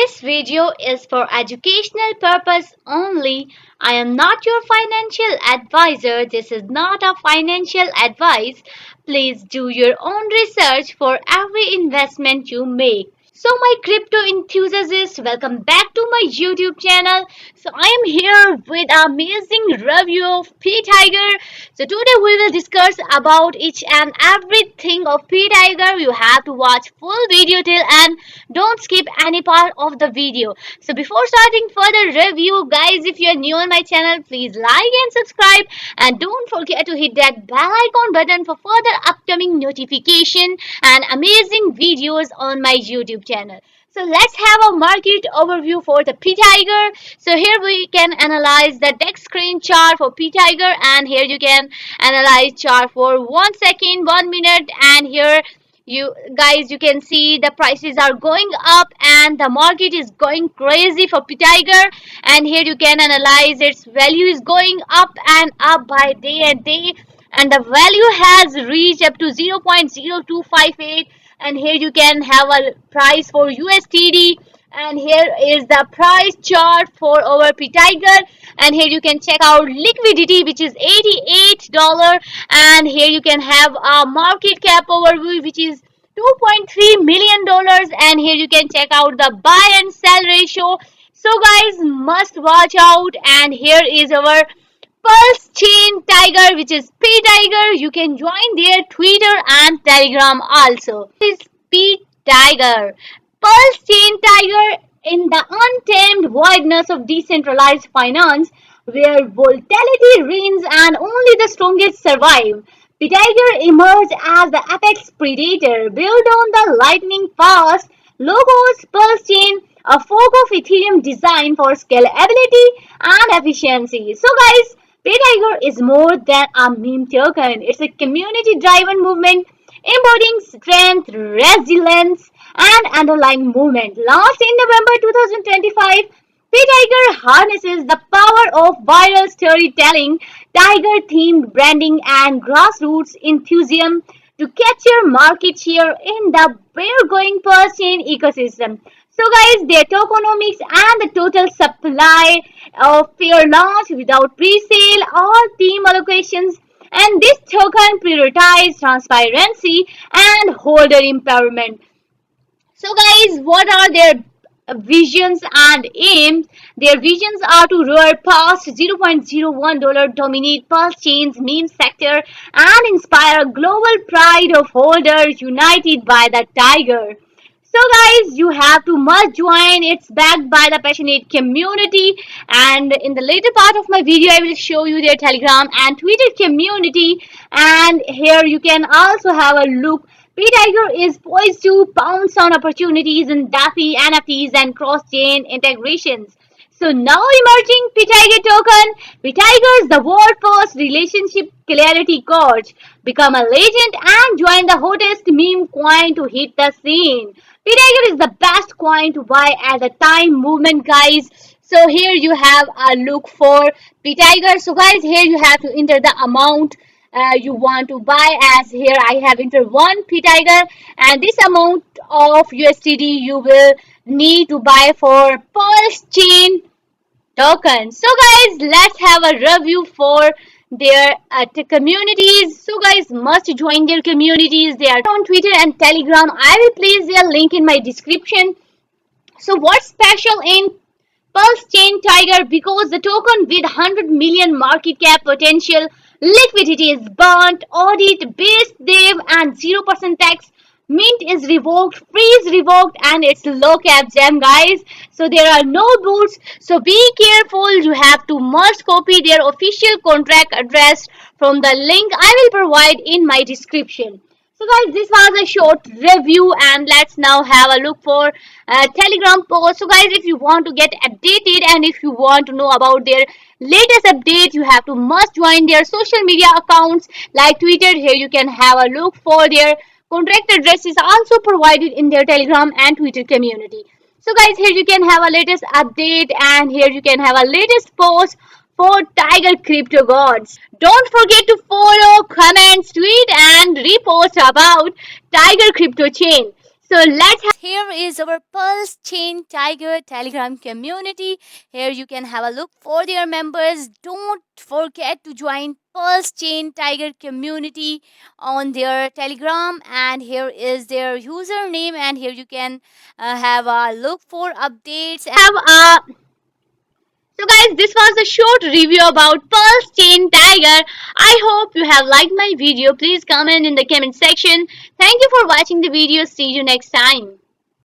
This video is for educational purpose only. I am not your financial advisor. This is not a financial advice. Please do your own research for every investment you make. So my crypto enthusiasts, welcome back to my YouTube channel. So I am here with an amazing review of P Tiger. So today we will discuss about each and everything of P Tiger. You have to watch full video till end. Don't skip any part of the video. So before starting further review, guys, if you are new on my channel, please like and subscribe, and don't forget to hit that bell icon button for further upcoming notification and amazing videos on my YouTube channel. So let's have a market overview for the P Tiger. So here we can analyze the text screen chart for P Tiger, and here you can analyze chart for 1 second, 1 minute, and here you can see the prices are going up and the market is going crazy for P Tiger, and here you can analyze its value is going up and up by day and day, and the value has reached up to 0.0258, and here you can have a price for USDT, and here is the price chart for our P Tiger, and here you can check out liquidity, which is $88, and here you can have a market cap overview, which is $2.3 million, and here you can check out the buy and sell ratio. So guys, must watch out, and here is our Pulse Chain Tiger, which is P Tiger. You can join their Twitter and Telegram also. This is P Tiger. Pulse Chain Tiger, in the untamed voidness of decentralized finance, where volatility reigns and only the strongest survive. P Tiger emerged as the apex predator, built on the lightning fast Logos Pulse Chain, a fork of Ethereum designed for scalability and efficiency. So guys, P Tiger is more than a meme token. It's a community-driven movement embodying strength, resilience, and underlying movement. Launched in November 2025, P Tiger harnesses the power of viral storytelling, tiger-themed branding, and grassroots enthusiasm to capture market share in the bear-going Pulse Chain ecosystem. So guys, their tokenomics and the total supply of fair launch without pre-sale or team allocations, and this token prioritizes transparency and holder empowerment. So guys, what are their visions and aims? Their visions are to roar past $0.01, dominate Pulse Chain's meme sector, and inspire a global pride of holders united by the tiger. So guys, you have to must join. It's backed by the passionate community, and in the later part of my video I will show you their Telegram and Twitter community, and here you can also have a look. P Tiger is poised to pounce on opportunities in DeFi, NFTs, and cross-chain integrations. So now emerging P Tiger token, P Tiger is the world first relationship clarity coach. Become a legend and join the hottest meme coin to hit the scene. P Tiger is the best coin to buy at the time movement, guys. So here you have a look for P Tiger. So guys, here you have to enter the amount you want to buy, as here I have entered 1 P Tiger, and this amount of USDT you will need to buy for Pulse Chain token. So guys, let's have a review for their communities. So guys, must join their communities. They are on Twitter and Telegram. I will place their link in my description. So what's special in Pulse Chain Tiger? Because the token with 100 million market cap potential, liquidity is burnt, audit, base dev, and 0% tax. Mint is revoked, freeze revoked, and it's low cap gem, guys. So there are no boots. So be careful. You have to must copy their official contract address from the link I will provide in my description. So guys, this was a short review, and let's now have a look for Telegram post. So guys, if you want to get updated and if you want to know about their latest update, you have to must join their social media accounts like Twitter. Here you can have a look for their contract address is also provided in their Telegram and Twitter community. So guys, here you can have a latest update, and here you can have a latest post for Tiger Crypto Gods. Don't forget to follow, comment, tweet, and repost about Tiger Crypto Chain. So let's have. Here is our Pulse Chain Tiger Telegram community. Here you can have a look for their members. Don't forget to join Pulse Chain Tiger community on their Telegram. And here is their username. And here you can have a look for updates. So guys, this was a short review about Pulse Chain Tiger. I hope you have liked my video. Please comment in the comment section. Thank you for watching the video. See you next time.